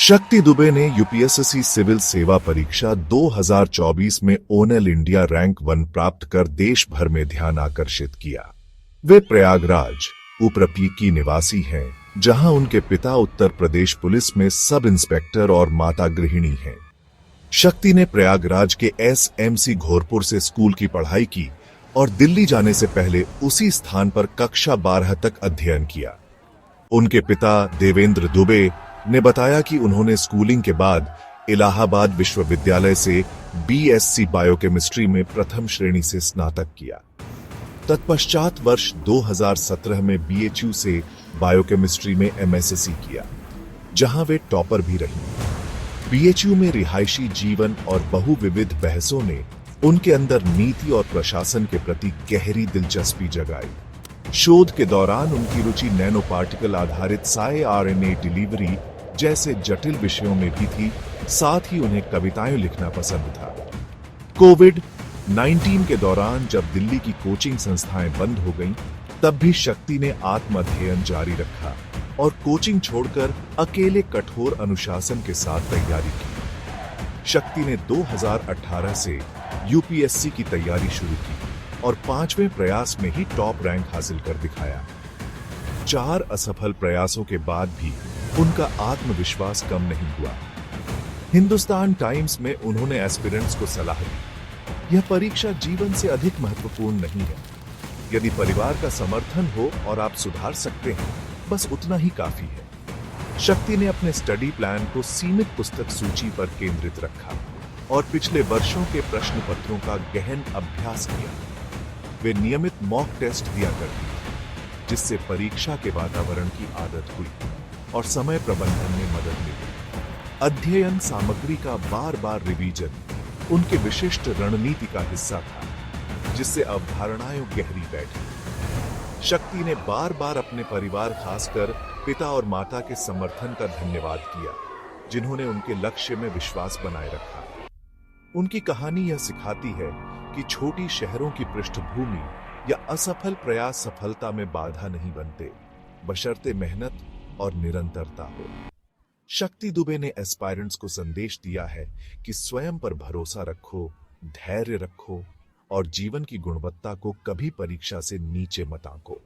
शक्ति दुबे ने UPSC civil सेवा परीक्षा 2024 में ओनल इंडिया रैंक 1 प्राप्त कर देश भर में ध्यान आकर्षित किया। वे प्रयागराज ऊपरपी की निवासी हैं, जहां उनके पिता उत्तर प्रदेश पुलिस में सब इंस्पेक्टर और माता गृहिणी हैं। शक्ति ने प्रयागराज के एसएमसी घोरपुर से स्कूल की पढ़ाई की और दिल्ली जाने से पहले उसी स्थान पर कक्षा 12 तक अध्ययन किया। उनके पिता देवेंद्र दुबे ने बताया कि उन्होंने स्कूलिंग के बाद इलाहाबाद विश्वविद्यालय से बीएससी बायोकेमिस्ट्री में प्रथम श्रेणी से स्नातक किया। तत्पश्चात वर्ष 2017 में बीएचयू से बायोकेमिस्ट्री में एमएससी किया, जहां वे टॉपर भी रही। बीएचयू में रिहायशी जीवन और बहुविविध बहसों ने उनके अंदर नीति और प्रशासन के प्रति गहरी दिलचस्पी जगाई। शोध के दौरान उनकी रुचि नैनो पार्टिकल आधारित साइआरएनए डिलीवरी जैसे जटिल विषयों में भी थी, साथ ही उन्हें कविताएं लिखना पसंद था। कोविड-19 के दौरान जब दिल्ली की कोचिंग संस्थाएं बंद हो गईं, तब भी शक्ति ने आत्म अध्ययन जारी रखा और कोचिंग छोड़कर अकेले कठोर अनुशासन के साथ तैयारी की। शक्ति ने 2018 से यूपीएससी की तैयारी शुरू की और 5वें प्रयास में ही टॉप रैंक हासिल कर दिखाया। 4 असफल प्रयासों के बाद भी उनका आत्मविश्वास कम नहीं हुआ। हिंदुस्तान टाइम्स में उन्होंने एस्पिरेंट्स को सलाह दी, यह परीक्षा जीवन से अधिक महत्वपूर्ण नहीं है। यदि परिवार का समर्थन हो और आप सुधार सकते हैं, बस उतना ही काफी है। शक्ति ने अपने स्टडी प्लान को सीमित पुस्तक सूची पर केंद्रित रखा और पिछले वर्षों के प्रश्न पत्रों का गहन अभ्यास किया। वे नियमित मॉक टेस्ट दिया करती थी, जिससे परीक्षा के वातावरण की आदत हुई और समय प्रबंधन में मदद मिली। अध्ययन सामग्री का बार बार रिवीजन उनके विशिष्ट रणनीति का हिस्सा था, जिससे अवधारणाएं गहरी बैठी। शक्ति ने बार बार अपने परिवार, खासकर पिता और माता के समर्थन का धन्यवाद किया, जिन्होंने उनके लक्ष्य में विश्वास बनाए रखा। उनकी कहानी यह सिखाती है कि छोटी शहरों की पृष्ठभूमि या असफल प्रयास सफलता में बाधा नहीं बनते, बशर्ते मेहनत और निरंतरता हो। शक्ति दुबे ने एस्पायरेंट्स को संदेश दिया है कि स्वयं पर भरोसा रखो, धैर्य रखो और जीवन की गुणवत्ता को कभी परीक्षा से नीचे मत आंको।